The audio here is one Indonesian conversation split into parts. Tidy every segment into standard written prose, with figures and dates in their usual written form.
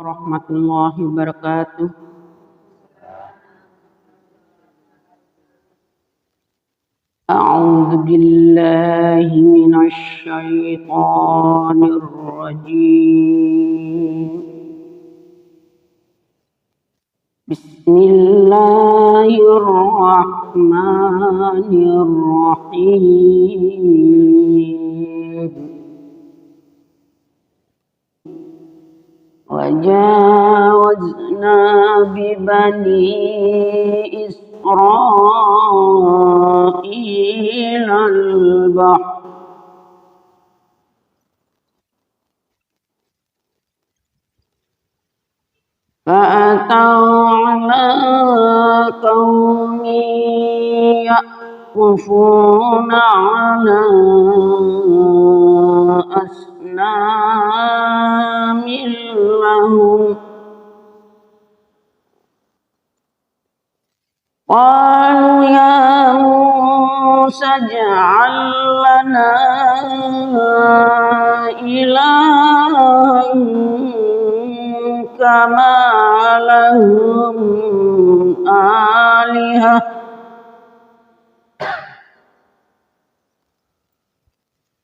warahmatullahi wabarakatuh. A'udzu billahi minasy syaithanir rajim. Bismillahirrahmanirrahim. وجاوزنا ببني إسرائيل البحر فأتوا على قوم يعكفون على أصنام لهم قالوا يا موسى اجعل لنا إلها كما لهم آلهة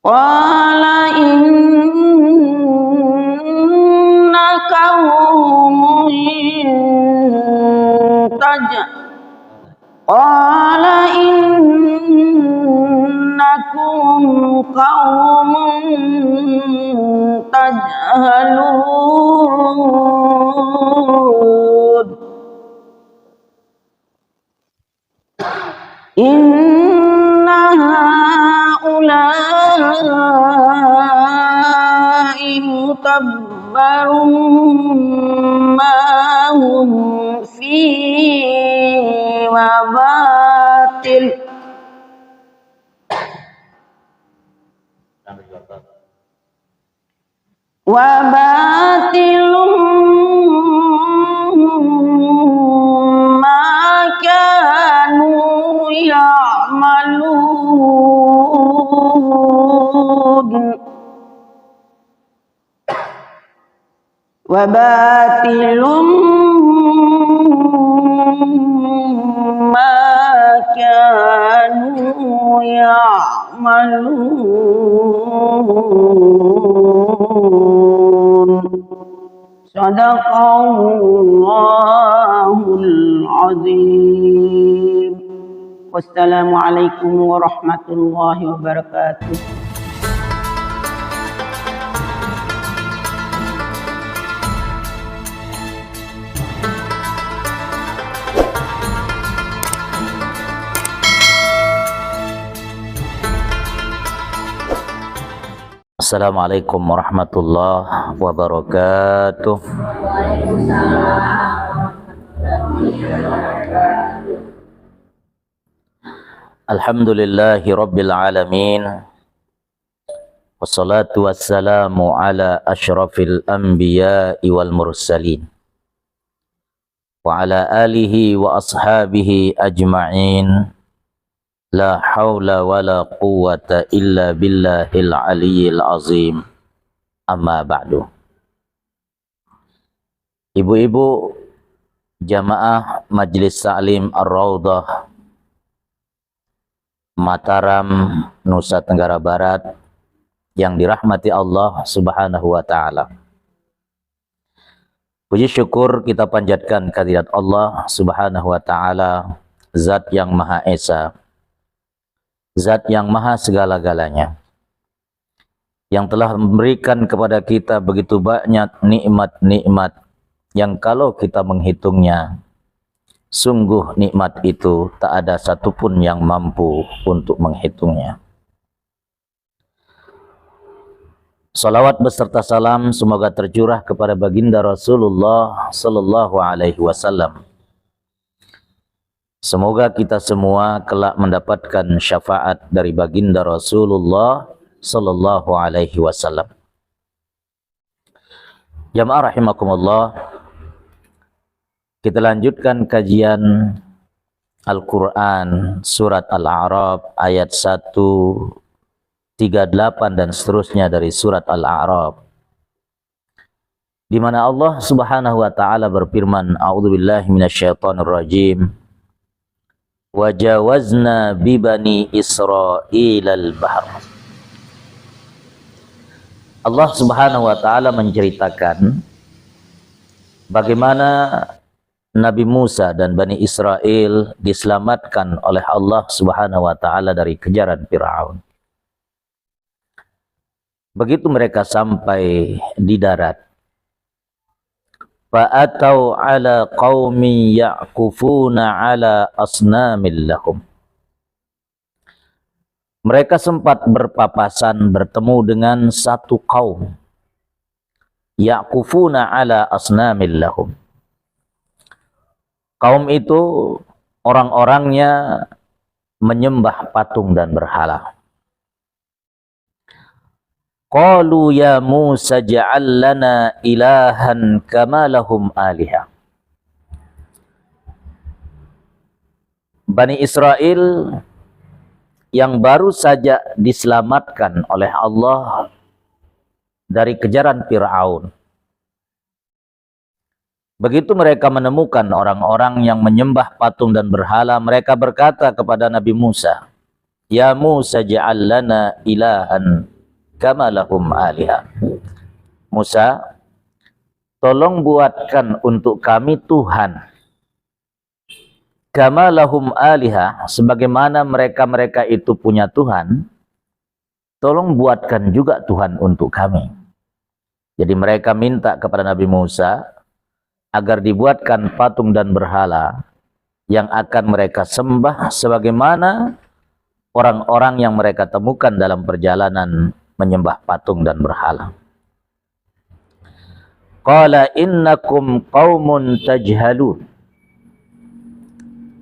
قال إن إنكم قوم تجهلون إن هؤلاء متبر ما هم فيه وباطل ما كانوا يعملون وباطل ما كانوا يعملون Sadaqallahul azim. Wassalamualaikum warahmatullahi wabarakatuh. Assalamualaikum warahmatullahi wabarakatuh. Alhamdulillahi rabbil alamin. Wassalatu wassalamu ala asyrafil anbiya'i wal mursalin wa ala alihi wa ashabihi ajma'in. La haula wa la quwwata illa billahil aliyyil azim. Amma ba'du. Ibu-ibu jamaah Majelis Ta'lim Ar-Raudhah Mataram, Nusa Tenggara Barat yang dirahmati Allah Subhanahu wa taala. Puji syukur kita panjatkan kehadirat Allah Subhanahu wa taala, Zat yang Maha Esa, Zat yang maha segala-galanya, yang telah memberikan kepada kita begitu banyak nikmat-nikmat yang kalau kita menghitungnya, sungguh nikmat itu tak ada satupun yang mampu untuk menghitungnya. Salawat beserta salam semoga tercurah kepada baginda Rasulullah Sallallahu Alaihi Wasallam. Semoga kita semua kelak mendapatkan syafaat dari baginda Rasulullah Sallallahu Alaihi Wasallam. Jamaah rahimakumullah, kita lanjutkan kajian Al-Quran surat Al-A'raf ayat 138 dan seterusnya dari surat Al-A'raf. di mana Allah Subhanahu wa taala berfirman, a'udzubillahi minasyaitonirrajim, wa jawazna bi bani Israilal bahr. Allah Subhanahu wa taala menceritakan bagaimana Nabi Musa dan Bani Israel diselamatkan oleh Allah Subhanahu wa taala dari kejaran Firaun. Begitu mereka sampai di darat, fa'atau ala qaumin ya'kufuna ala asnamil lahum. Mereka sempat berpapasan bertemu dengan satu kaum, ya'kufuna ala asnamil lahum. Kaum itu orang-orangnya menyembah patung dan berhala. Qalu ya Musa ja'al lana ilahan kama lahum aliha. Bani Israel yang baru saja diselamatkan oleh Allah dari kejaran Firaun. Begitu mereka menemukan orang-orang yang menyembah patung dan berhala, mereka berkata kepada Nabi Musa, ya Musa ja'al lana ilahan kama lahum aliha. Musa, tolong buatkan untuk kami Tuhan kama lahum aliha, sebagaimana mereka-mereka itu punya Tuhan, tolong buatkan juga Tuhan untuk kami. Jadi mereka minta kepada Nabi Musa agar dibuatkan patung dan berhala yang akan mereka sembah sebagaimana orang-orang yang mereka temukan dalam perjalanan menyembah patung dan berhala. Qala innakum qaumun tajhalun.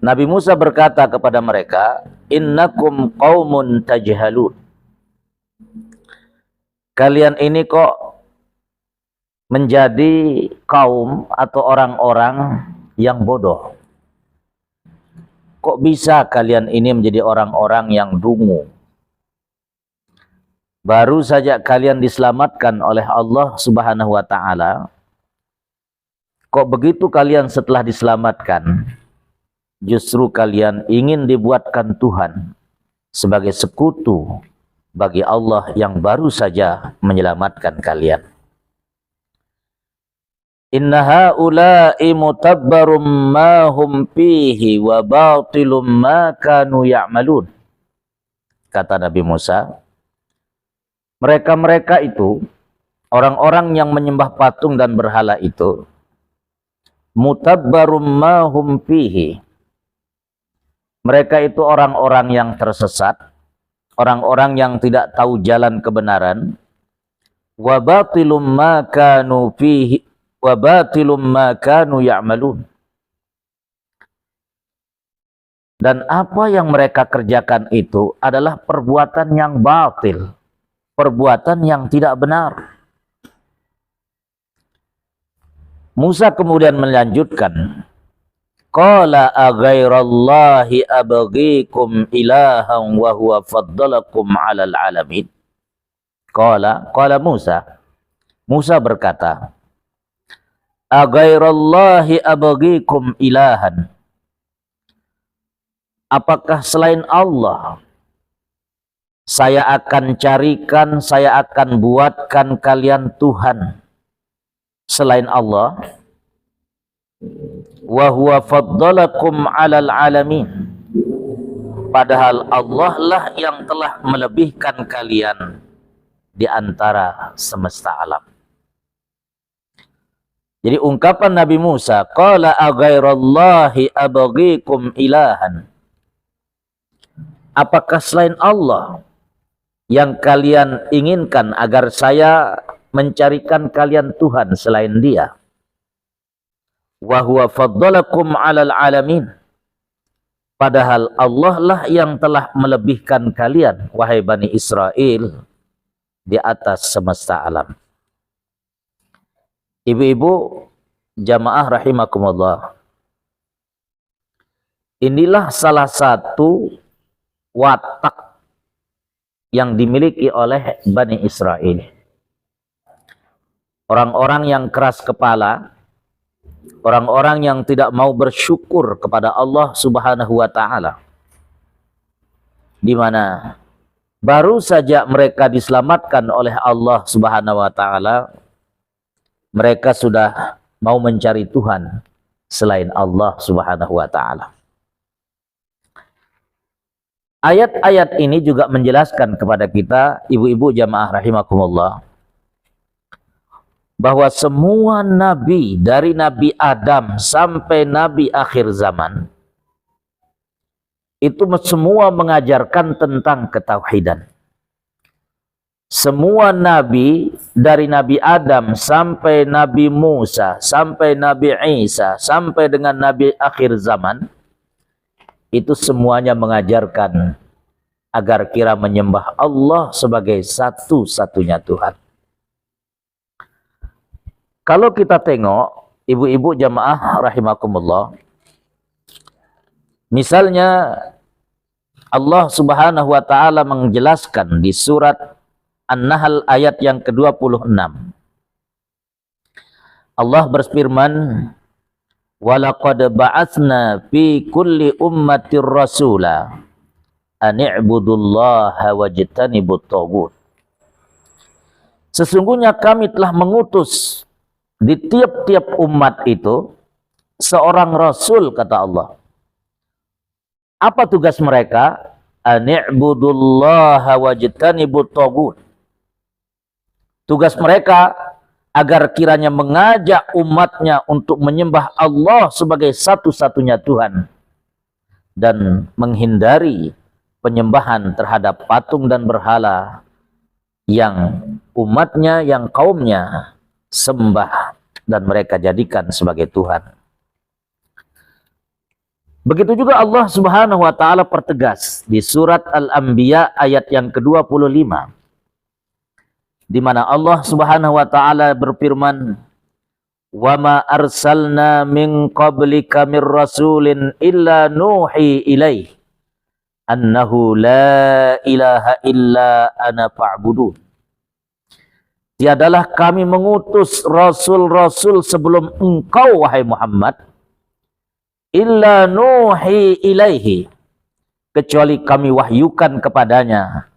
Nabi Musa berkata kepada mereka, innakum qaumun tajhalun. Kalian ini kok menjadi kaum atau orang-orang yang bodoh. Kok bisa kalian ini menjadi orang-orang yang dungu? Baru saja kalian diselamatkan oleh Allah Subhanahu wa taala. Kok begitu kalian setelah diselamatkan, justru kalian ingin dibuatkan Tuhan sebagai sekutu bagi Allah yang baru saja menyelamatkan kalian. Inna haula'i mutabbarum ma hum fihi wa batilum ma kanu ya'malun. Kata Nabi Musa, mereka-mereka itu, orang-orang yang menyembah patung dan berhala itu, mutabbarum ma hum fihi. Mereka itu orang-orang yang tersesat, orang-orang yang tidak tahu jalan kebenaran. Wa batilum ma kanu fihi wa batilum ma kanu ya'malun. Dan apa yang mereka kerjakan itu adalah perbuatan yang batil, perbuatan yang tidak benar. Musa kemudian melanjutkan, qala aghairallahi abghikum ilahan wa huwa faddalakum 'alal 'alamin. Qala Musa berkata, aghairallahi abghikum ilahan. Apakah selain Allah saya akan carikan, saya akan buatkan kalian Tuhan selain Allah? Wa huwa faddalakum 'alal 'alamin. Padahal Allah lah yang telah melebihkan kalian di antara semesta alam. Jadi ungkapan Nabi Musa, qala aghairallahi abghikum ilahan. Apakah selain Allah yang kalian inginkan agar saya mencarikan kalian Tuhan selain Dia? Wa huwa faddalakum 'alal 'alamin. Padahal Allah lah yang telah melebihkan kalian, wahai Bani Israel, di atas semesta alam. Ibu-ibu jamaah rahimakumullah, inilah salah satu watak yang dimiliki oleh Bani Israel. orang-orang yang keras kepala, orang-orang yang tidak mau bersyukur kepada Allah Subhanahu wa taala, di mana baru saja mereka diselamatkan oleh Allah Subhanahu wa taala, mereka sudah mau mencari Tuhan selain Allah Subhanahu wa taala. Ayat-ayat ini juga menjelaskan kepada kita, ibu-ibu jamaah rahimakumullah, bahwa semua nabi dari Nabi Adam sampai Nabi akhir zaman itu semua mengajarkan tentang ketauhidan. Semua nabi dari Nabi Adam sampai Nabi Musa, sampai Nabi Isa, sampai dengan Nabi akhir zaman, itu semuanya mengajarkan agar kira menyembah Allah sebagai satu-satunya Tuhan. Kalau kita tengok, ibu-ibu jamaah rahimakumullah, misalnya Allah Subhanahu wa taala menjelaskan di surat An-Nahl ayat yang ke-26. Allah berfirman, "Walaqad ba'atsna fi kulli ummatir rasula an i'budullaha wajtanibut taghut." Sesungguhnya kami telah mengutus di tiap-tiap umat itu seorang rasul, kata Allah. Apa tugas mereka? An i'budullaha wajtanibut taghut. Tugas mereka agar kiranya mengajak umatnya untuk menyembah Allah sebagai satu-satunya Tuhan dan menghindari penyembahan terhadap patung dan berhala yang umatnya, yang kaumnya sembah dan mereka jadikan sebagai Tuhan. Begitu juga Allah Subhanahu wa taala pertegas di surat Al-Anbiya ayat yang ke-25, di mana Allah Subhanahu wa taala berfirman, "Wa ma arsalna min qablika mir rasulin illa nuhi ilaihi annahu la ilaha illa ana fa'budun." Tiadalah kami mengutus rasul-rasul sebelum engkau, wahai Muhammad, illa nuhi ilaihi, kecuali kami wahyukan kepadanya,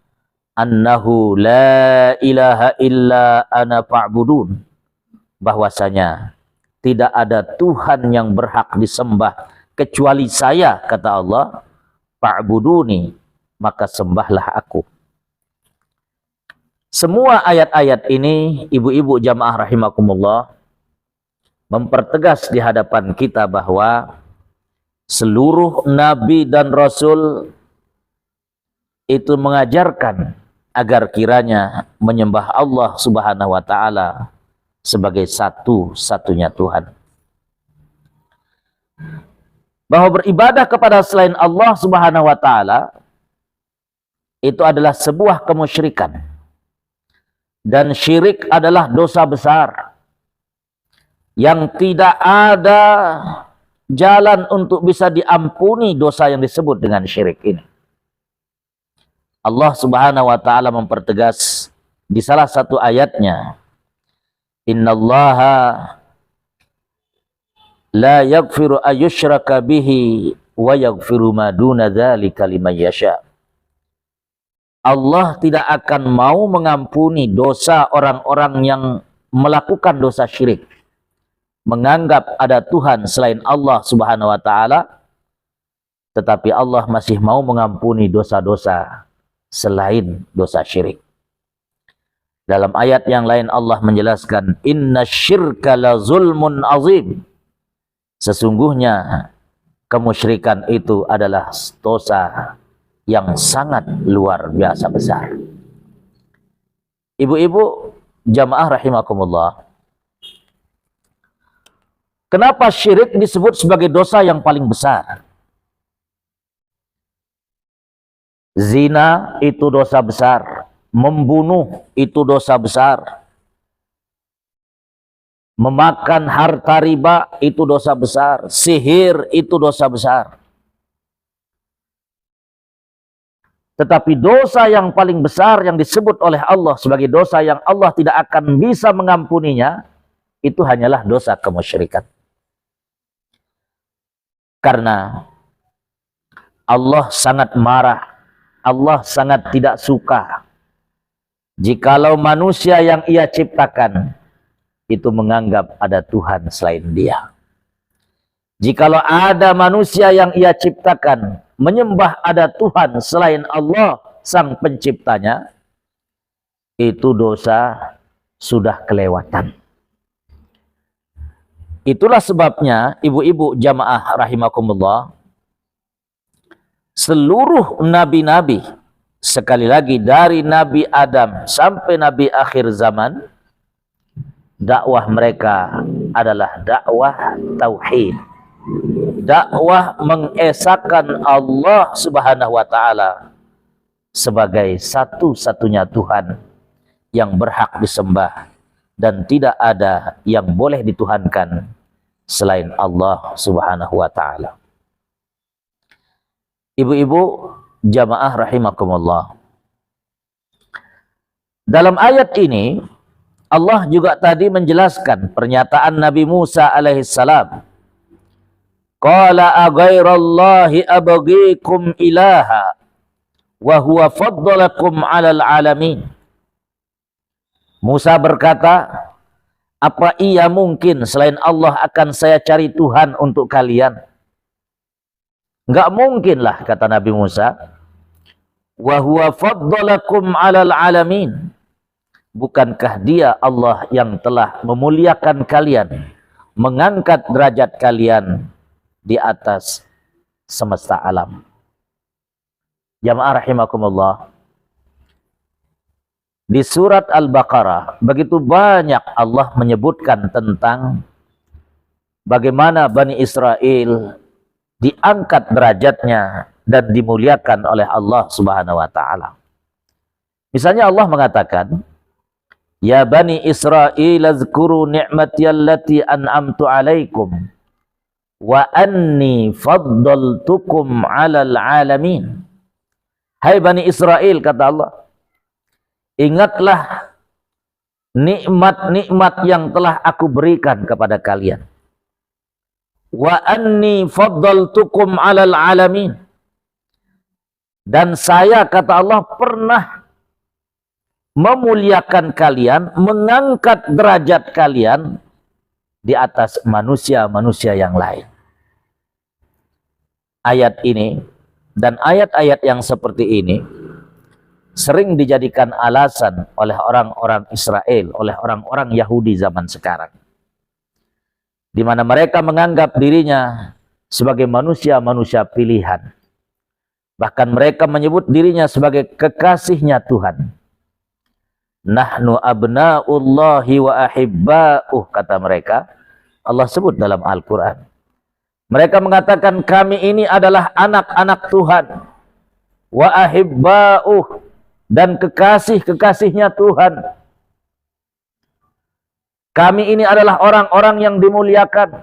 annahu la ilaha illa ana fa'budun, bahwasanya tidak ada Tuhan yang berhak disembah kecuali saya, kata Allah, fa'buduni, maka sembahlah aku. Semua ayat-ayat ini, ibu-ibu jamaah rahimakumullah, mempertegas di hadapan kita bahwa seluruh nabi dan rasul itu mengajarkan agar kiranya menyembah Allah Subhanahu wa taala sebagai satu-satunya Tuhan. Bahwa beribadah kepada selain Allah Subhanahu wa taala itu adalah sebuah kemusyrikan. Dan syirik adalah dosa besar yang tidak ada jalan untuk bisa diampuni dosa yang disebut dengan syirik ini. Allah Subhanahu wa taala mempertegas di salah satu ayatnya, "Innallaha la yaghfiru ayyushraka bihi wa yaghfiru ma duna dzalika liman yasha." Allah tidak akan mau mengampuni dosa orang-orang yang melakukan dosa syirik, menganggap ada Tuhan selain Allah Subhanahu wa taala, tetapi Allah masih mau mengampuni dosa-dosa selain dosa syirik. Dalam ayat yang lain Allah menjelaskan, "Innasyirka la zulmun azim." Sesungguhnya kemusyrikan itu adalah dosa yang sangat luar biasa besar. Ibu-ibu jamaah rahimakumullah, kenapa syirik disebut sebagai dosa yang paling besar? Zina itu dosa besar, membunuh itu dosa besar, memakan harta riba itu dosa besar, sihir itu dosa besar. Tetapi dosa yang paling besar yang disebut oleh Allah sebagai dosa yang Allah tidak akan bisa mengampuninya, itu hanyalah dosa kemusyrikan. Karena Allah sangat marah, Allah sangat tidak suka jikalau manusia yang Ia ciptakan itu menganggap ada Tuhan selain Dia. Jikalau ada manusia yang Ia ciptakan menyembah ada Tuhan selain Allah sang penciptanya, itu dosa sudah kelewatan. Itulah sebabnya ibu-ibu jamaah rahimakumullah, seluruh nabi-nabi, sekali lagi dari Nabi Adam sampai Nabi akhir zaman, dakwah mereka adalah dakwah tauhid. Dakwah mengesahkan Allah Subhanahu wa taala sebagai satu-satunya Tuhan yang berhak disembah dan tidak ada yang boleh dituhankan selain Allah Subhanahu wa taala. Ibu-ibu jamaah rahimakumullah, dalam ayat ini Allah juga tadi menjelaskan pernyataan Nabi Musa alaihissalam. Qala aghairallahi abghikum ilaha wa huwa faddalakum 'alal 'alamin. Musa berkata, apa iya mungkin selain Allah akan saya cari Tuhan untuk kalian? Enggak mungkinlah, kata Nabi Musa. Wa huwa faddalakum 'alal 'alamin. Bukankah Dia Allah yang telah memuliakan kalian, mengangkat derajat kalian di atas semesta alam. Jamaah rahimakumullah, di surat Al-Baqarah begitu banyak Allah menyebutkan tentang bagaimana Bani Israel diangkat derajatnya dan dimuliakan oleh Allah Subhanahu wa taala. Misalnya Allah mengatakan, ya Bani Israel azkuru ni'mati allati an'amtu 'alaikum wa anni faddaltukum 'alal 'alamin. Hai Bani Israel, kata Allah, ingatlah nikmat-nikmat yang telah aku berikan kepada kalian. Wa anni faddaltukum 'alal 'alamin. Dan saya, kata Allah, pernah memuliakan kalian, mengangkat derajat kalian di atas manusia-manusia yang lain. Ayat ini dan ayat-ayat yang seperti ini sering dijadikan alasan oleh orang-orang Israel, oleh orang-orang Yahudi zaman sekarang, di mana mereka menganggap dirinya sebagai manusia-manusia pilihan. Bahkan mereka menyebut dirinya sebagai kekasihnya Tuhan. Nahnu abna'ullahi wa ahibba'uh, kata mereka. Allah sebut dalam Al-Quran. Mereka mengatakan kami ini adalah anak-anak Tuhan. Wa ahibba'uh, dan kekasih-kekasihnya Tuhan. Kami ini adalah orang-orang yang dimuliakan.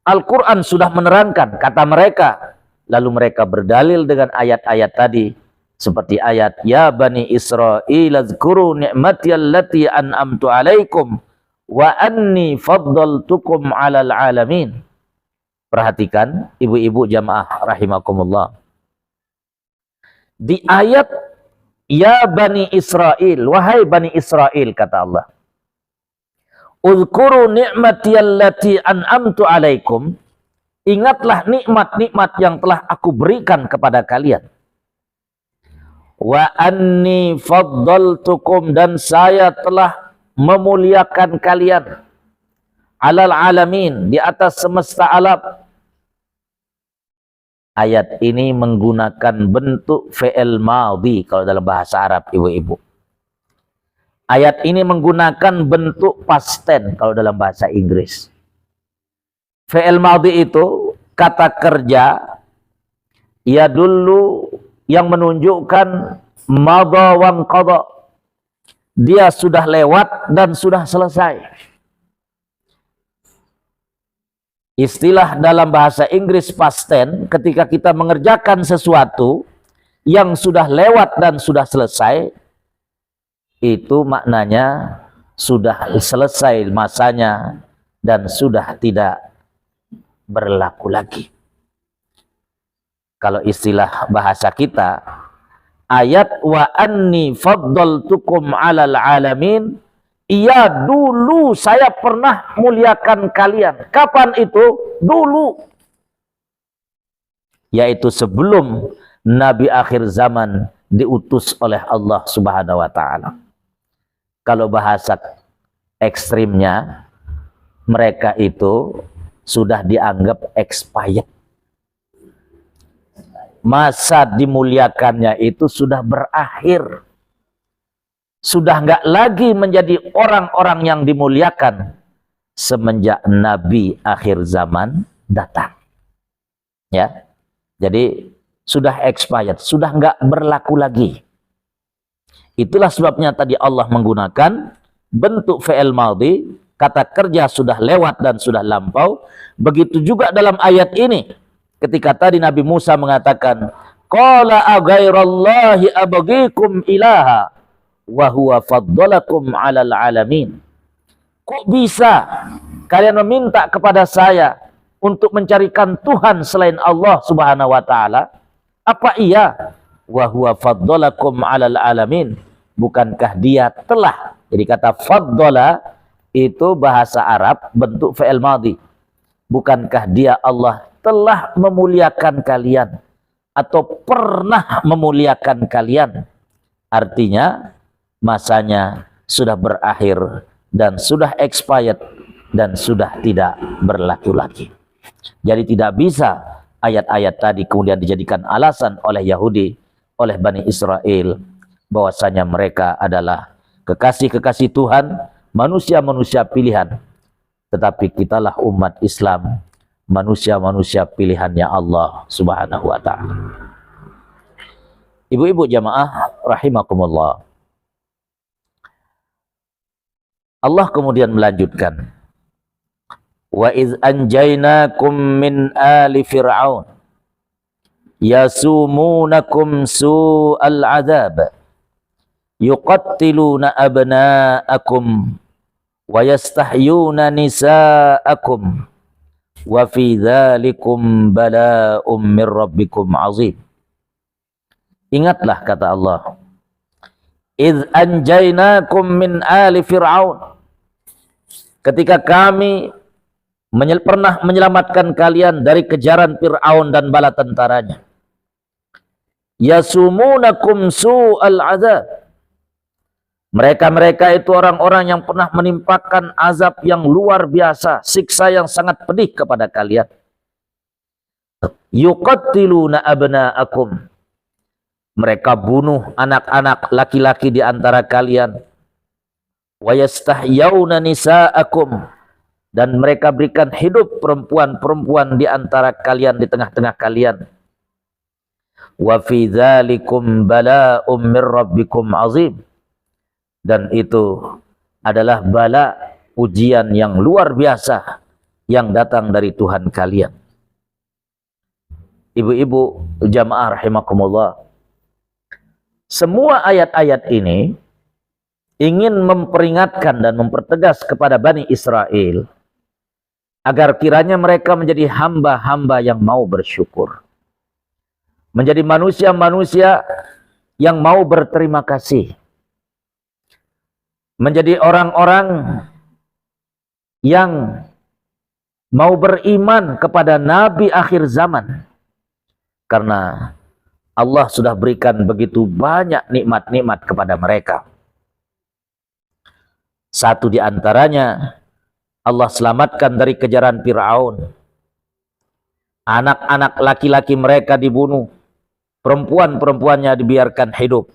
Al-Quran sudah menerangkan, kata mereka. Lalu mereka berdalil dengan ayat-ayat tadi. Seperti ayat, ya Bani Israel azkuru ni'mati allati an'amtu alaikum wa anni faddaltukum 'alal 'alamin. Perhatikan ibu-ibu jamaah rahimakumullah. Di ayat ya Bani Israel, wahai Bani Israel, kata Allah, uzkuru ni'mati allati an'amtu alaikum, ingatlah nikmat-nikmat yang telah aku berikan kepada kalian. Wa anni faddaltukum, dan saya telah memuliakan kalian, 'alal 'alamin, di atas semesta alam. Ayat ini menggunakan bentuk fi'il madhi kalau dalam bahasa Arab, ibu-ibu. Ayat ini menggunakan bentuk past tense kalau dalam bahasa Inggris. Fi'il madhi itu kata kerja ya dulu yang menunjukkan madha wa qada. Dia sudah lewat dan sudah selesai. Istilah dalam bahasa Inggris past tense ketika kita mengerjakan sesuatu yang sudah lewat dan sudah selesai, itu maknanya sudah selesai masanya dan sudah tidak berlaku lagi. Kalau istilah bahasa kita, ayat wa anni faddaltukum 'alal 'alamin, iya dulu saya pernah muliakan kalian. Kapan itu? Dulu. Yaitu sebelum Nabi akhir zaman diutus oleh Allah Subhanahu wa taala. Kalau bahasa ekstrimnya, mereka itu sudah dianggap expired. Masa dimuliakannya itu sudah berakhir. Sudah nggak lagi menjadi orang-orang yang dimuliakan semenjak Nabi akhir zaman datang. Ya, jadi sudah expired, sudah nggak berlaku lagi. Itulah sebabnya tadi Allah menggunakan bentuk fi'il madhi, kata kerja sudah lewat dan sudah lampau. Begitu juga dalam ayat ini, ketika tadi Nabi Musa mengatakan, qala aghairallahi abghikum ilaha wa huwa faddalakum 'alal 'alamin. Kok bisa kalian meminta kepada saya untuk mencarikan Tuhan selain Allah Subhanahu wa taala? Apa iya? Wa huwa faddalakum 'alal 'alamin. Bukankah dia telah, jadi kata faddala itu bahasa Arab bentuk fi'il madhi. Bukankah dia Allah telah memuliakan kalian atau pernah memuliakan kalian? Artinya masanya sudah berakhir dan sudah expired dan sudah tidak berlaku lagi. Jadi tidak bisa ayat-ayat tadi kemudian dijadikan alasan oleh Yahudi, oleh Bani Israel, bahwasanya mereka adalah kekasih-kekasih Tuhan, manusia-manusia pilihan. Tetapi kitalah umat Islam, manusia-manusia pilihannya Allah Subhanahu wa ta'ala. Ibu-ibu jamaah rahimakumullah. Allah kemudian melanjutkan, wa iz anjaynakum min ali fir'aun yasumunakum su'al adzab yuqattiluna abna'akum wa yastahyuna nisa'akum wa fi dzalikum bala'um mir rabbikum 'azim. Ingatlah kata Allah, iz anjaynakum min ali fir'aun, ketika kami pernah menyelamatkan kalian dari kejaran Fir'aun dan bala tentaranya. Yasumunakum su'al azab, mereka itu orang-orang yang pernah menimpakan azab yang luar biasa, siksa yang sangat pedih kepada kalian. Yuqattiluna abna'akum, mereka bunuh anak-anak laki-laki di antara kalian. Wa yastahyawna nisa'akum, dan mereka berikan hidup perempuan-perempuan di antara kalian, di tengah-tengah kalian. Wa fi dzalikum bala'um mir rabbikum 'azim, dan itu adalah bala, ujian yang luar biasa yang datang dari Tuhan kalian. Ibu-ibu jamaah rahimakumullah, semua ayat-ayat ini ingin memperingatkan dan mempertegas kepada Bani Israel agar kiranya mereka menjadi hamba-hamba yang mau bersyukur, menjadi manusia-manusia yang mau berterima kasih, menjadi orang-orang yang mau beriman kepada Nabi akhir zaman, karena Allah sudah berikan begitu banyak nikmat-nikmat kepada mereka. Satu di antaranya, Allah selamatkan dari kejaran Fir'aun. Anak-anak laki-laki mereka dibunuh, perempuan-perempuannya dibiarkan hidup.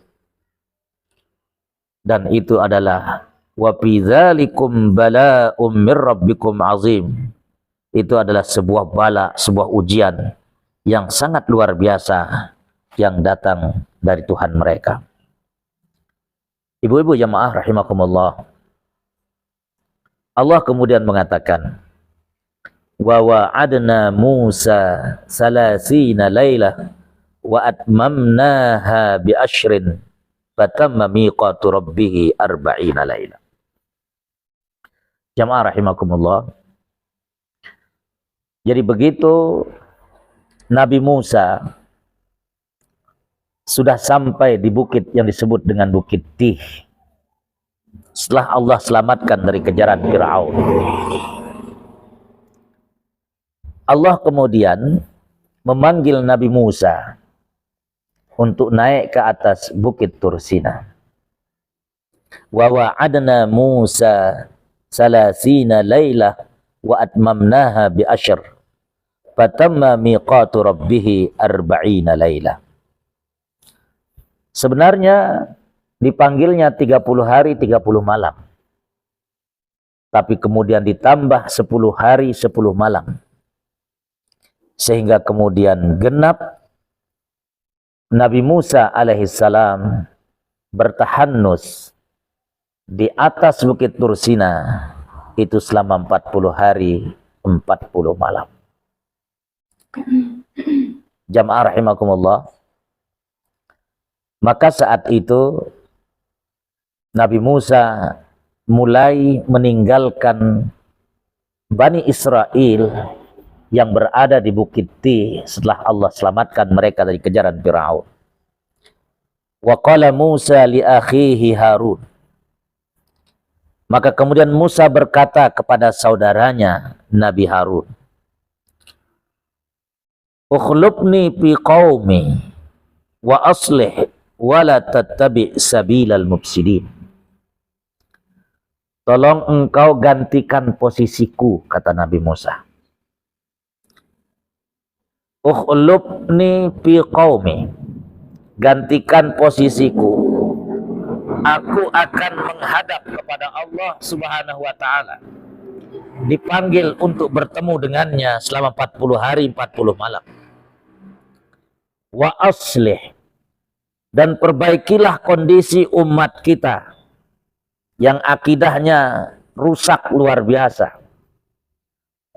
Dan itu adalah wa fi dzalikum bala'um mir rabbikum 'azim. Itu adalah sebuah bala, sebuah ujian yang sangat luar biasa yang datang dari Tuhan mereka. Ibu-ibu jamaah rahimakumullah, Allah kemudian mengatakan, wa wa'adna Musa salasina lailah wa atmamnaha bi ashrin fatamma miqatu rabbih 40 laila. Jamaah rahimakumullah. Jadi begitu Nabi Musa sudah sampai di bukit yang disebut dengan Bukit Tih, setelah Allah selamatkan dari kejaran Fir'aun, Allah kemudian memanggil Nabi Musa untuk naik ke atas Bukit Tursina. Wa wa'adna Musa salasina lailah wa atmamnaha bi ashr fatamma miqatu rabbih 40 lailah. Sebenarnya dipanggilnya 30 hari 30 malam. Tapi kemudian ditambah 10 hari 10 malam. Sehingga kemudian genap Nabi Musa alaihissalam bertahannus di atas Bukit Tursina itu selama 40 hari 40 malam. Jamaah rahimakumullah. Maka saat itu Nabi Musa mulai meninggalkan Bani Israel yang berada di Bukit Tih setelah Allah selamatkan mereka dari kejaran Fir'aun. Wa qala Musa li akhihi Harun. Maka kemudian Musa berkata kepada saudaranya Nabi Harun, ukhlubni fi qaumi wa aslih wa la tattabi' sabilal mufsidin. Tolong engkau gantikan posisiku, kata Nabi Musa. Ukhlubni fi qaumi, gantikan posisiku. Aku akan menghadap kepada Allah Subhanahu wa ta'ala. Dipanggil untuk bertemu dengannya selama 40 hari 40 malam. Wa aslih, dan perbaikilah kondisi umat kita yang akidahnya rusak luar biasa.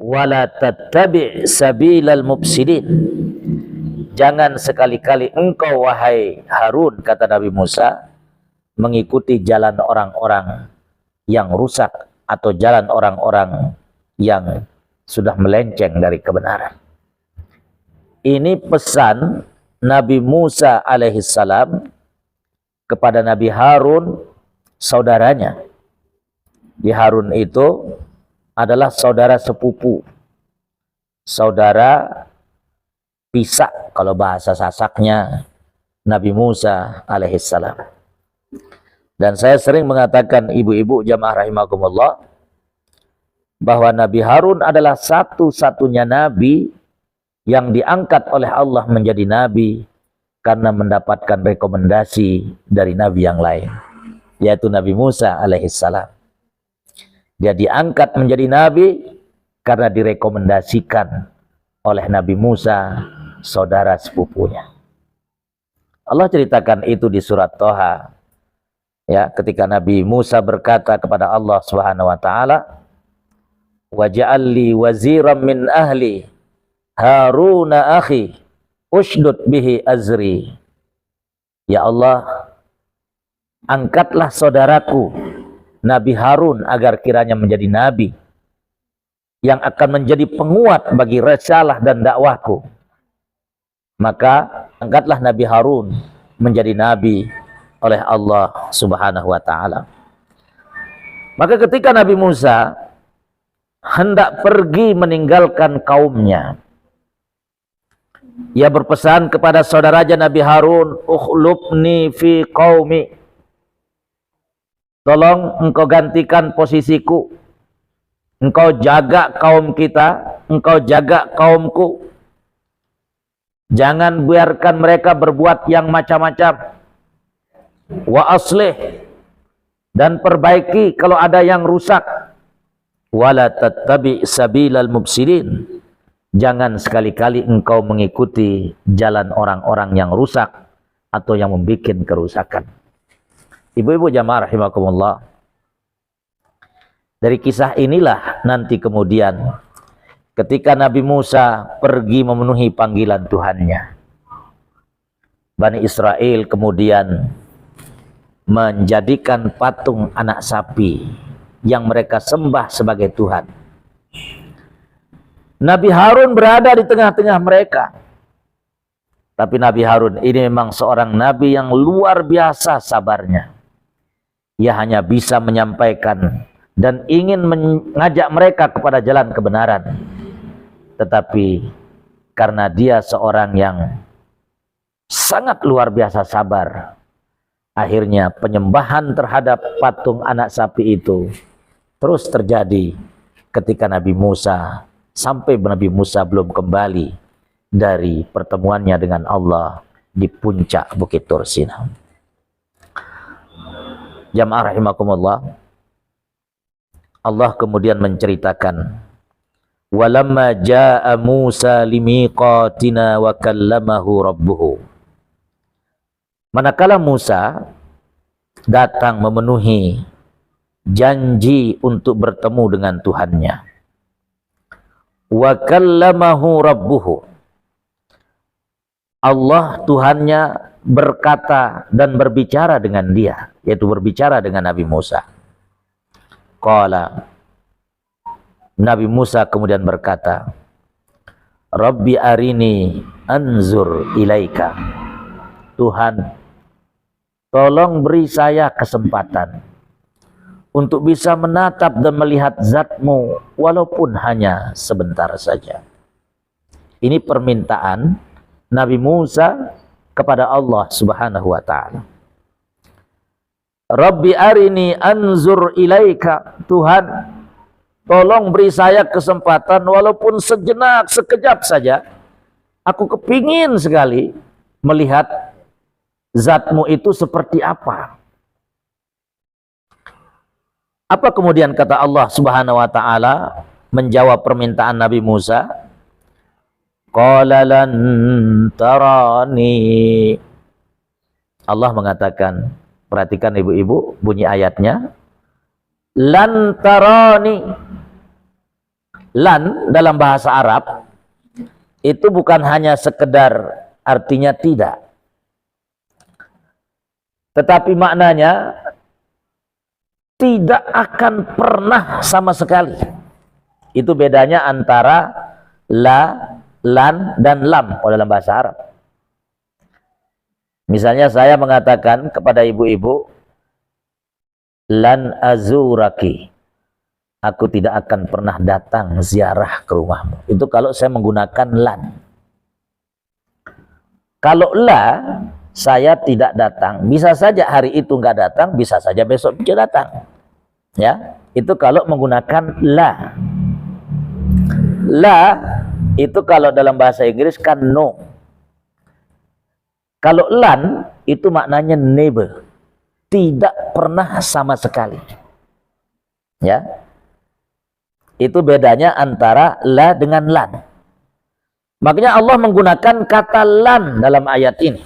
Wala tattabi' sabilal mufsidin. Jangan sekali-kali engkau wahai Harun, kata Nabi Musa, mengikuti jalan orang-orang yang rusak atau jalan orang-orang yang sudah melenceng dari kebenaran. Ini pesan Nabi Musa alaihissalam kepada Nabi Harun, saudaranya. Di Harun itu adalah saudara sepupu, saudara pisak kalau bahasa Sasaknya Nabi Musa alaihissalam. Dan saya sering mengatakan ibu-ibu jamaah rahimakumullah bahwa Nabi Harun adalah satu-satunya nabi yang diangkat oleh Allah menjadi nabi karena mendapatkan rekomendasi dari nabi yang lain, yaitu Nabi Musa alaihissalam. Dia diangkat menjadi nabi karena direkomendasikan oleh Nabi Musa, saudara sepupunya. Allah ceritakan itu di surat Toha. Ya, ketika Nabi Musa berkata kepada Allah Subhanahu wa taala, "Waj'al li waziran min ahli Harun akhi ushdud bihi azri." Ya Allah, angkatlah saudaraku Nabi Harun agar kiranya menjadi nabi yang akan menjadi penguat bagi risalah dan dakwahku. Maka angkatlah Nabi Harun menjadi nabi oleh Allah Subhanahu wa ta'ala. Maka ketika Nabi Musa hendak pergi meninggalkan kaumnya, ia berpesan kepada saudaranya Nabi Harun, ukhlubni fi qaumi. Tolong engkau gantikan posisiku. Engkau jaga kaum kita, engkau jaga kaumku. Jangan biarkan mereka berbuat yang macam-macam. Wa aslih, dan perbaiki kalau ada yang rusak. Wala tattabi' sabilal mufsidin. Jangan sekali-kali engkau mengikuti jalan orang-orang yang rusak atau yang membuat kerusakan. Ibu-ibu jamaah rahimakumullah, dari kisah inilah nanti kemudian ketika Nabi Musa pergi memenuhi panggilan Tuhannya, Bani Israel kemudian menjadikan patung anak sapi yang mereka sembah sebagai Tuhan. Nabi Harun berada di tengah-tengah mereka. Tapi Nabi Harun ini memang seorang nabi yang luar biasa sabarnya. Ia hanya bisa menyampaikan dan ingin mengajak mereka kepada jalan kebenaran. Tetapi karena dia seorang yang sangat luar biasa sabar, akhirnya penyembahan terhadap patung anak sapi itu terus terjadi ketika Nabi Musa, sampai Nabi Musa belum kembali dari pertemuannya dengan Allah di puncak Bukit Tur Sina. Jamaah rahimakumullah, Allah kemudian menceritakan, walamma jaa Musa limiqatina wa kallamahu rabbuhu. Manakala Musa datang memenuhi janji untuk bertemu dengan Tuhannya, wa kallamahu rabbuhu, Allah Tuhannya berkata dan berbicara dengan dia, yaitu berbicara dengan Nabi Musa. Qala, Nabi Musa kemudian berkata, Rabbi arini anzur ilaika. Tuhan, tolong beri saya kesempatan untuk bisa menatap dan melihat zat-Mu walaupun hanya sebentar saja. Ini permintaan Nabi Musa kepada Allah Subhanahu wa ta'ala. Rabbi arini anzur ilaika. Tuhan, tolong beri saya kesempatan walaupun sejenak, sekejap saja. Aku kepingin sekali melihat zat-Mu itu seperti apa. Apa kemudian kata Allah Subhanahu wa ta'ala menjawab permintaan Nabi Musa? Qala lan tarani. Allah mengatakan, perhatikan ibu-ibu bunyi ayatnya, lan tarani. Lan dalam bahasa Arab itu bukan hanya sekedar artinya tidak, tetapi maknanya tidak akan pernah sama sekali. Itu bedanya antara la, lan, dan lam dalam bahasa Arab. Misalnya saya mengatakan kepada ibu-ibu, lan azuraki, aku tidak akan pernah datang ziarah ke rumahmu. Itu kalau saya menggunakan lan. Kalau la, saya tidak datang. Bisa saja hari itu nggak datang, bisa saja besok dia datang. Ya, itu kalau menggunakan la. La itu kalau dalam bahasa Inggris kan no. Kalau lan itu maknanya never, tidak pernah sama sekali. Ya, itu bedanya antara la dengan lan. Makanya Allah menggunakan kata lan dalam ayat ini.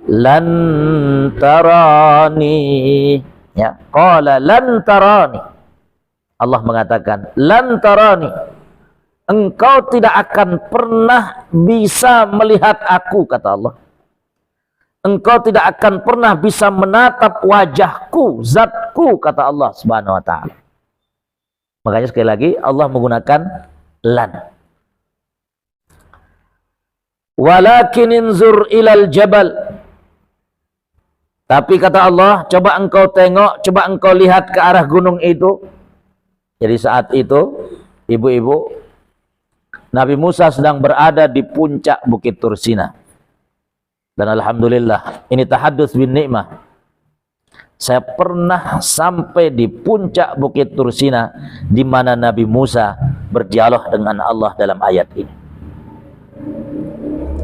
Lan tarani, ya, qala lan tarani. Allah mengatakan lan tarani, engkau tidak akan pernah bisa melihat aku, kata Allah. Engkau tidak akan pernah bisa menatap wajahku, zatku, kata Allah Subhanahu wa ta'ala. Makanya sekali lagi Allah menggunakan lan. Walakin inzur ilal jabal. Tapi kata Allah, coba engkau tengok, coba engkau lihat ke arah gunung itu. Jadi saat itu, ibu-ibu, Nabi Musa sedang berada di puncak Bukit Tur Sina. Dan alhamdulillah, ini tahadduts bin nikmah. Saya pernah sampai di puncak Bukit Tur Sina, di mana Nabi Musa berdialog dengan Allah dalam ayat ini.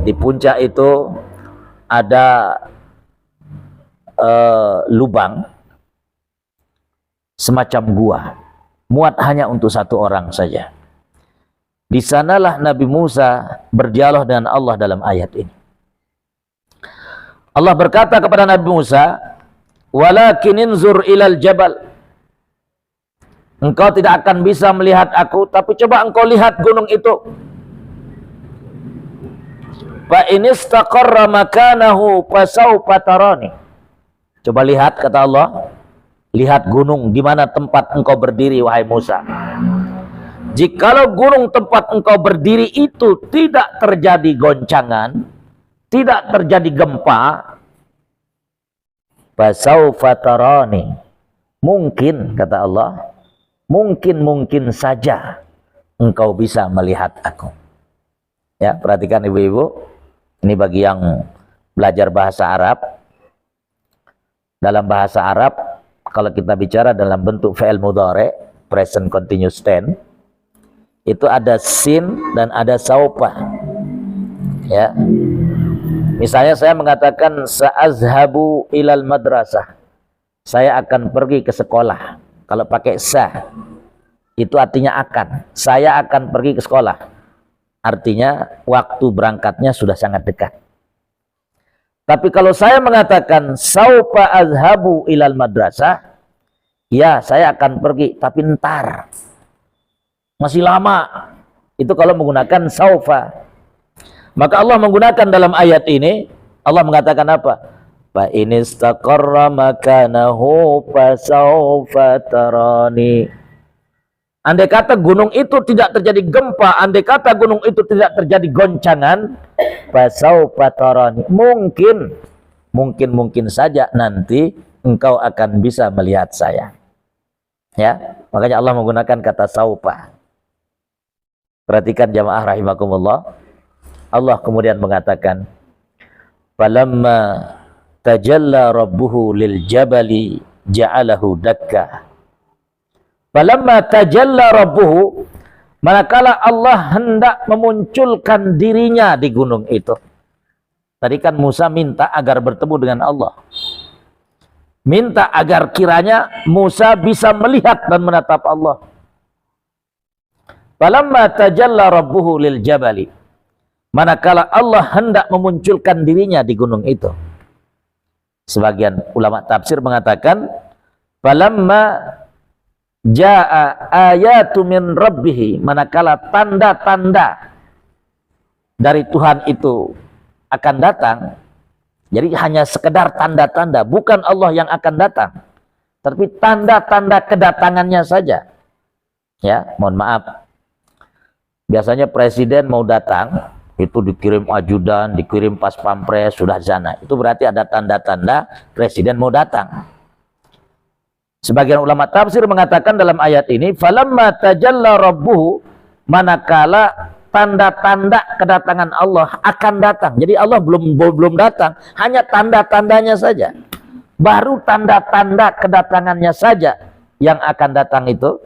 Di puncak itu ada lubang semacam gua, muat hanya untuk satu orang saja. Di sanalah Nabi Musa berdialog dengan Allah dalam ayat ini. Allah berkata kepada Nabi Musa, walakin inzur ilal jabal. Engkau tidak akan bisa melihat aku, tapi coba engkau lihat gunung itu. Fa in istaqarra makanahu fasawfa tarani. Coba lihat, kata Allah, lihat gunung di mana tempat engkau berdiri, wahai Musa. Jikalau gunung tempat engkau berdiri itu tidak terjadi goncangan, tidak terjadi gempa, fasawfa tarani. Mungkin, kata Allah, mungkin saja engkau bisa melihat aku. Ya, perhatikan ibu-ibu, ini bagi yang belajar bahasa Arab. Dalam bahasa Arab, kalau kita bicara dalam bentuk fi'il mudhari, present continuous tense, itu ada sin dan ada saufa. Ya. Misalnya saya mengatakan sa'azhabu ilal madrasah. Saya akan pergi ke sekolah. Kalau pakai sa, itu artinya akan. Saya akan pergi ke sekolah. Artinya waktu berangkatnya sudah sangat dekat. Tapi kalau saya mengatakan saufa azhabu ilal madrasah, ya saya akan pergi, tapi ntar. Masih lama. Itu kalau menggunakan saufa. Maka Allah menggunakan dalam ayat ini, Allah mengatakan apa? Fa in istaqarra makanahu fasawfa tarani. Andai kata gunung itu tidak terjadi gempa, andai kata gunung itu tidak terjadi goncangan, fasawfa tarani. Mungkin saja nanti engkau akan bisa melihat saya. Ya, makanya Allah menggunakan kata saufa. Perhatikan jamaah rahimakumullah. Allah kemudian mengatakan, falamma tajalla rabbuhu lil jabali ja'alahu dakka. Falamma tajalla rabbuhu, manakala Allah hendak memunculkan dirinya di gunung itu. Tadi kan Musa minta agar bertemu dengan Allah. Minta agar kiranya Musa bisa melihat dan menatap Allah. Falamma tajalla rabbuhu lil jabali, manakala Allah hendak memunculkan dirinya di gunung itu. Sebagian ulama tafsir mengatakan, falamma jaa ayatu min rabbih, manakala tanda-tanda dari Tuhan itu akan datang. Jadi hanya sekedar tanda-tanda, bukan Allah yang akan datang, tapi tanda-tanda kedatangannya saja. Ya, mohon maaf. Biasanya presiden mau datang, itu dikirim ajudan, dikirim pas pampres, sudah di sana. Itu berarti ada tanda-tanda presiden mau datang. Sebagian ulama tafsir mengatakan dalam ayat ini, falamma tajalla rabbuhu, manakala tanda-tanda kedatangan Allah akan datang. Jadi Allah belum datang, hanya tanda-tandanya saja. Baru tanda-tanda kedatangannya saja yang akan datang itu.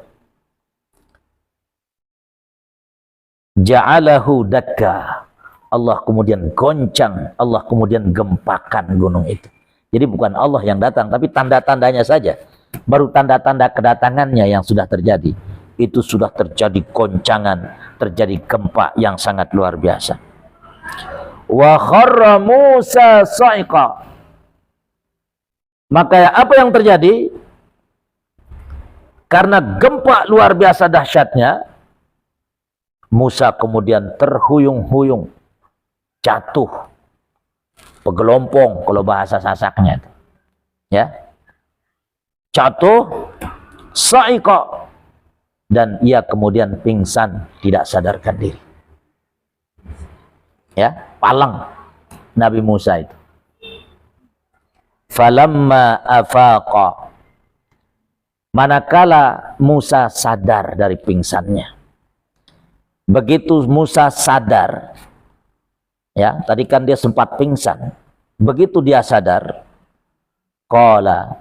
Ja'alahu dakka. Allah kemudian goncang, Allah kemudian gempakan gunung itu. Jadi bukan Allah yang datang, tapi tanda-tandanya saja. Baru tanda-tanda kedatangannya yang sudah terjadi. Itu sudah terjadi goncangan, terjadi gempa yang sangat luar biasa. Wa kharra Musa sa'iqa. Maka apa yang terjadi? Karena gempa luar biasa dahsyatnya, Musa kemudian terhuyung-huyung, jatuh, pegelompong kalau bahasa Sasaknya, ya, jatuh, sa'iqa, dan ia kemudian pingsan, tidak sadarkan diri. Ya, palang Nabi Musa itu. Falamma afaqa, manakala Musa sadar dari pingsannya. Begitu Musa sadar, ya, tadi kan dia sempat pingsan. Begitu dia sadar, qala,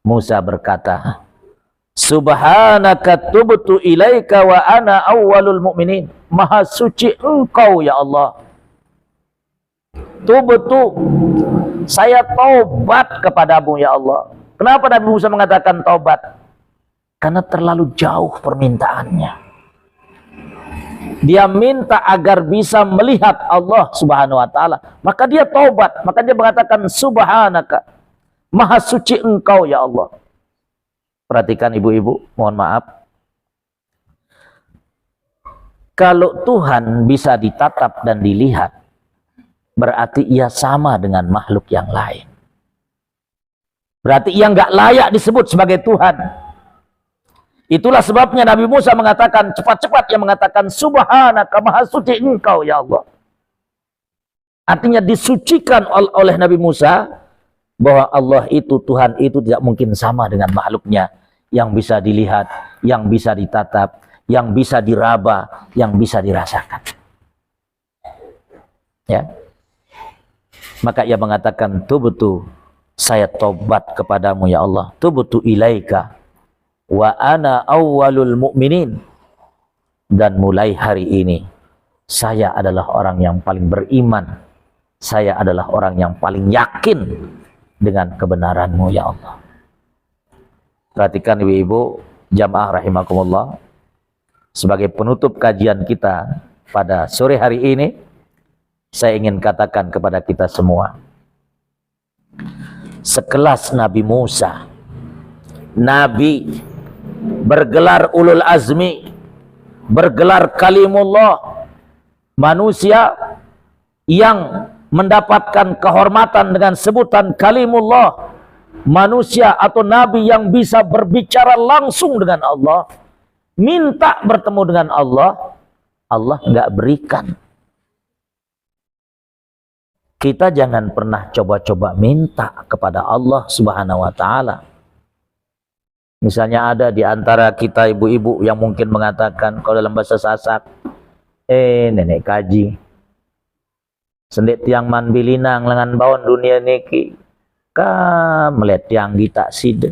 Musa berkata, subhanaka tubtu ilaika wa ana awwalul mu'minin. Maha suci engkau ya Allah. Tubtu, saya taubat kepadamu ya Allah. Kenapa Nabi Musa mengatakan taubat? Karena terlalu jauh permintaannya. Dia minta agar bisa melihat Allah Subhanahu wa ta'ala. Maka dia taubat. Maka dia mengatakan subhanaka, maha suci engkau ya Allah. Perhatikan ibu-ibu, mohon maaf. Kalau Tuhan bisa ditatap dan dilihat, berarti ia sama dengan makhluk yang lain. Berarti ia nggak layak disebut sebagai Tuhan. Itulah sebabnya Nabi Musa mengatakan, cepat-cepat ia mengatakan, Subhanaka, maha suci engkau ya Allah. Artinya disucikan oleh Nabi Musa bahwa Allah itu, Tuhan itu tidak mungkin sama dengan makhluknya yang bisa dilihat, yang bisa ditatap, yang bisa diraba, yang bisa dirasakan. Ya. Maka ia mengatakan, tubtu, saya tobat kepadamu ya Allah, tubtu ilaika wa ana awwalul mu'minin, dan mulai hari ini saya adalah orang yang paling beriman, saya adalah orang yang paling yakin dengan kebenaran-Mu ya Allah. Perhatikan ibu-ibu jamaah rahimakumullah, sebagai penutup kajian kita pada sore hari ini, saya ingin katakan kepada kita semua, sekelas Nabi Musa, Nabi bergelar ulul azmi, bergelar kalimullah, manusia yang mendapatkan kehormatan dengan sebutan kalimullah, manusia atau nabi yang bisa berbicara langsung dengan Allah, minta bertemu dengan Allah, Allah nggak berikan. Kita jangan pernah coba-coba minta kepada Allah Subhanahu wa Ta'ala. Misalnya ada di antara kita ibu-ibu yang mungkin mengatakan, kalau dalam bahasa Sasak, nenek kaji, sendik tiang man bilinang lengan bawon dunia niki, ka melihat tiang kita sida.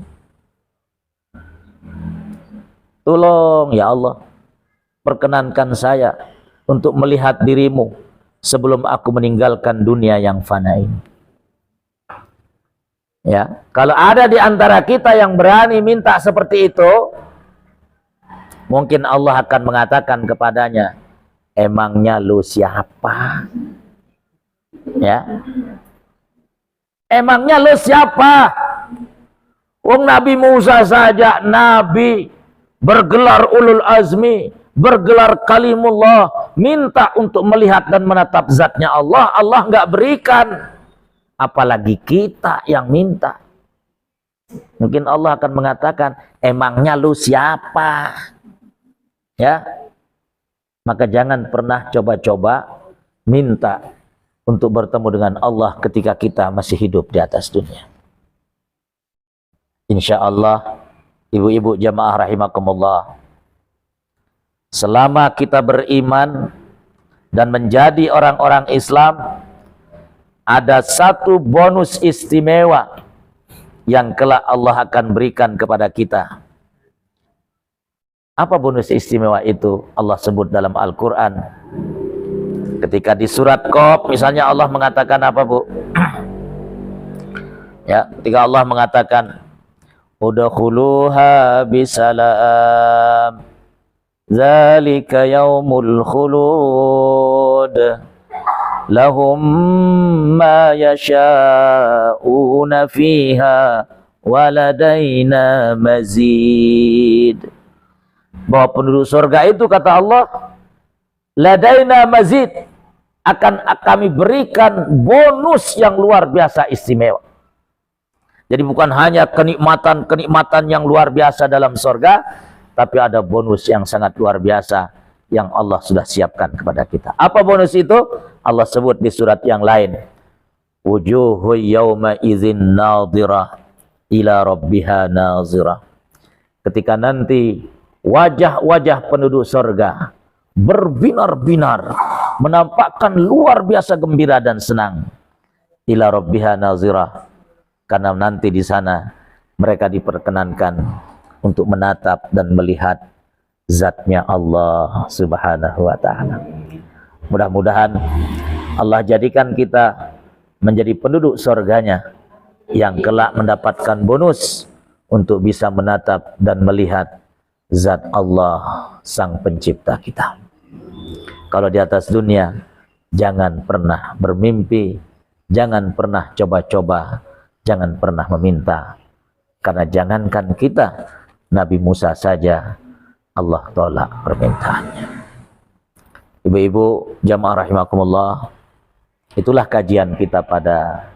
Tolong ya Allah, perkenankan saya untuk melihat dirimu sebelum aku meninggalkan dunia yang fana ini. Ya, kalau ada di antara kita yang berani minta seperti itu, mungkin Allah akan mengatakan kepadanya, emangnya lu siapa? Ya, emangnya lu siapa? Wong Nabi Musa saja nabi, bergelar ulul azmi, bergelar kalimullah, minta untuk melihat dan menatap zatnya Allah, Allah nggak berikan. Apalagi kita yang minta. Mungkin Allah akan mengatakan, emangnya lu siapa? Ya, maka jangan pernah coba-coba minta untuk bertemu dengan Allah ketika kita masih hidup di atas dunia. Insya Allah, ibu-ibu jamaah rahimakumullah, selama kita beriman dan menjadi orang-orang Islam, ada satu bonus istimewa yang kelak Allah akan berikan kepada kita. Apa bonus istimewa itu? Allah sebut dalam Al-Quran. Ketika di surat Qaf misalnya Allah mengatakan apa, Bu? Ya, ketika Allah mengatakan, udkhuluha bisalam, zalika yaumul khulud, lahum ma yasha'una fiha waladaina mazid. Bahwa penduduk surga itu, kata Allah, ladaina mazid, akan kami berikan bonus yang luar biasa istimewa. Jadi bukan hanya kenikmatan-kenikmatan yang luar biasa dalam surga, tapi ada bonus yang sangat luar biasa yang Allah sudah siapkan kepada kita. Apa bonus itu? Allah sebut di surat yang lain. Wujuhu yawma idzin nadhirah ila rabbiha nazirah. Ketika nanti wajah-wajah penduduk surga berbinar-binar, menampakkan luar biasa gembira dan senang. Ila rabbiha nazirah. Karena nanti di sana mereka diperkenankan untuk menatap dan melihat zatnya Allah Subhanahu wa Ta'ala. Mudah-mudahan Allah jadikan kita menjadi penduduk surganya yang kelak mendapatkan bonus untuk bisa menatap dan melihat zat Allah sang pencipta kita. Kalau di atas dunia, jangan pernah bermimpi, jangan pernah coba-coba, jangan pernah meminta. Karena jangankan kita, Nabi Musa saja Allah tolak permintaannya. Ibu-ibu jamaah rahimakumullah, Itulah kajian kita pada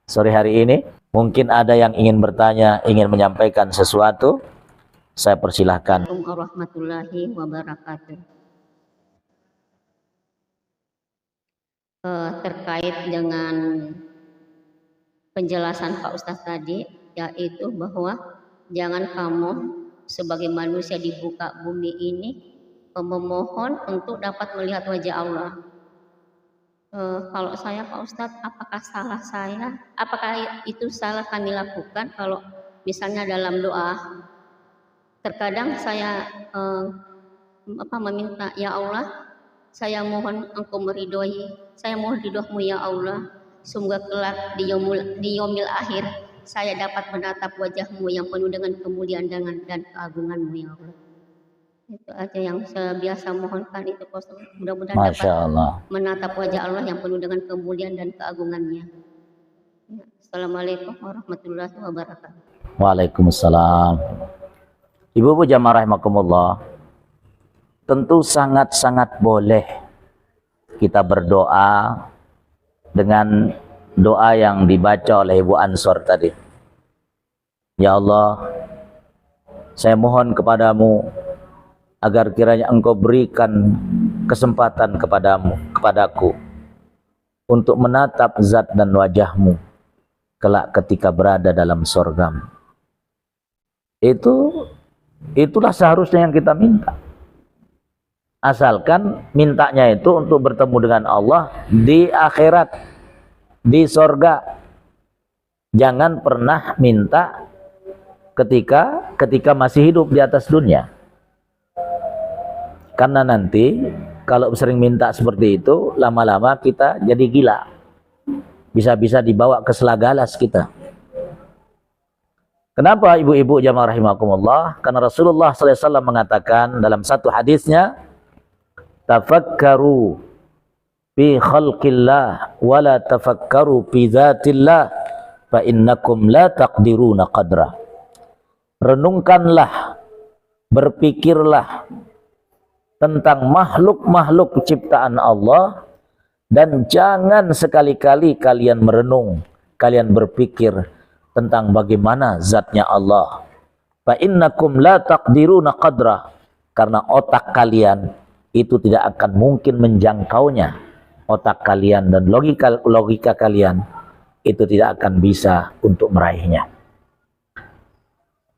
sore hari ini. Mungkin ada yang ingin bertanya, ingin menyampaikan sesuatu. Saya persilahkan. Assalamualaikum warahmatullahi wabarakatuh. Terkait dengan penjelasan Pak Ustadz tadi, yaitu bahwa jangan kamu sebagai manusia di buka bumi ini memohon untuk dapat melihat wajah Allah. Kalau saya Pak Ustadz, apakah salah saya? Apakah itu salah kami lakukan kalau misalnya dalam doa? Terkadang saya meminta, ya Allah, saya mohon Engkau meridhoi, saya mohon ridhomu ya Allah, semoga kelak di yaumil akhir saya dapat menatap wajahmu yang penuh dengan kemuliaan dan keagunganmu ya Allah. Itu aja yang saya biasa mohonkan itu, mudah-mudahan dapat menatap wajah Allah yang penuh dengan kemuliaan dan keagungannya. Assalamualaikum warahmatullahi wabarakatuh. Waalaikumsalam. Ibu-ibu jamaah rahimakumullah, tentu sangat-sangat boleh kita berdoa dengan doa yang dibaca oleh Ibu Ansor tadi. Ya Allah, saya mohon kepadamu agar kiranya Engkau berikan kesempatan kepadaku untuk menatap zat dan wajahmu kelak ketika berada dalam sorgamu. Itulah seharusnya yang kita minta. Asalkan mintanya itu untuk bertemu dengan Allah di akhirat, di sorga. Jangan pernah minta ketika masih hidup di atas dunia. Karena nanti kalau sering minta seperti itu, lama-lama kita jadi gila. Bisa-bisa dibawa ke selagalas kita. Kenapa ibu-ibu jamaah rahimakumullah? Karena Rasulullah SAW mengatakan dalam satu hadisnya, tafakkaru fi khalqillah wa la tafakkaru fi dzatillah fa innakum la taqdiruna qadra. Renungkanlah, berpikirlah tentang makhluk-makhluk ciptaan Allah, dan jangan sekali-kali kalian merenung, kalian berpikir tentang bagaimana zatnya Allah. Fa innakum la taqdiruna qadra, karena otak kalian itu tidak akan mungkin menjangkaunya. Otak kalian dan logika kalian itu tidak akan bisa untuk meraihnya.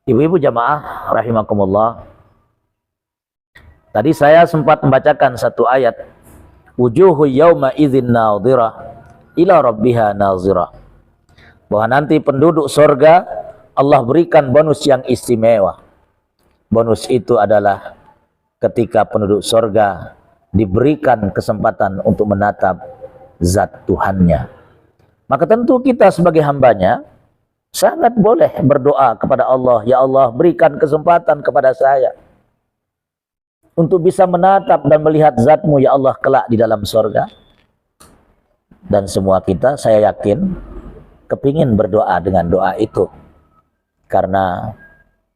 Ibu-ibu jamaah rahimakumullah, tadi saya sempat membacakan satu ayat, wujuhu yauma idzin nadhirah ila rabbiha nazirah, bahwa nanti penduduk sorga Allah berikan bonus yang istimewa. Bonus itu adalah ketika penduduk sorga diberikan kesempatan untuk menatap zat Tuhannya. Maka tentu kita sebagai hambanya sangat boleh berdoa kepada Allah, ya Allah berikan kesempatan kepada saya untuk bisa menatap dan melihat zatmu ya Allah kelak di dalam sorga. Dan semua kita, saya yakin, kepingin berdoa dengan doa itu. Karena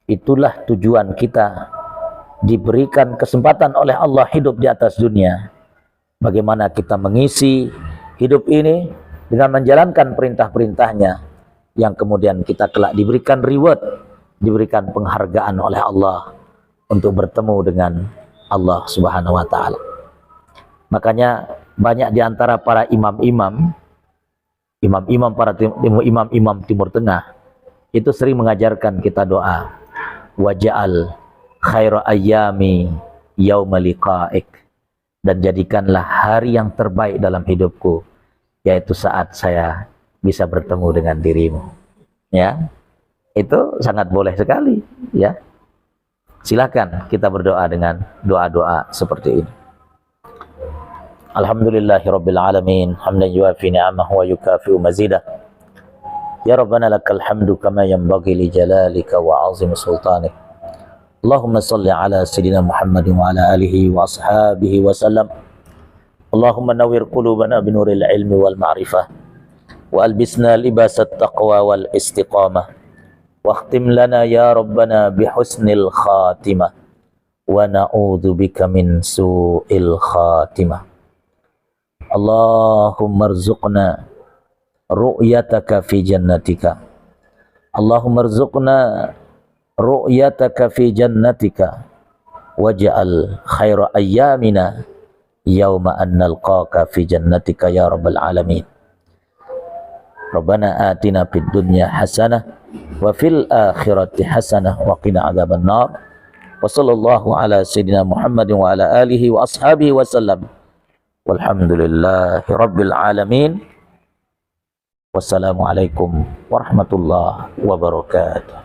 itulah tujuan kita diberikan kesempatan oleh Allah hidup di atas dunia. Bagaimana kita mengisi hidup ini dengan menjalankan perintah-perintahnya, yang kemudian kita kelak diberikan reward, diberikan penghargaan oleh Allah untuk bertemu dengan Allah Subhanahu wa Ta'ala. Makanya banyak di antara para imam-imam Timur Tengah itu sering mengajarkan kita doa, waja'al khaira ayyami yauma liqa'ik, dan jadikanlah hari yang terbaik dalam hidupku yaitu saat saya bisa bertemu dengan dirimu. Ya, itu sangat boleh sekali. Ya, silakan kita berdoa dengan doa-doa seperti ini. Alhamdulillahirabbil alamin, hamdan yuafi ni'amahu wa yukafi'u mazidah. Ya Rabbana lakal hamdu kama yanbaghi li jalalika wa 'azimi sultanik. Allahumma salli ala sayyidina Muhammadin wa ala alihi wa ashabihi wa sallam. Allahumma nawwir qulubana binuril ilmi wal ma'rifah wa albisna libasat taqwa wal istiqamah. Wakhtim lana ya Rabbana bihusnil khatimah wa na'udzu bika min su'il khatimah. Allahumma rzuqna ru'yataka fi jannatika. Allahumma rzuqna ru'yataka fi jannatika waj'al khaira ayyamina yauma an nalqaka fi jannatika ya rabbal alamin. Rabbana atina fid dunya hasanah wa fil akhirati hasanah wa qina adzaban nar. Wa sallallahu ala sayyidina Muhammadin wa ala alihi wa ashabihi wa sallam. Walhamdulillahi rabbil alamin. Wassalamualaikum warahmatullahi wabarakatuh.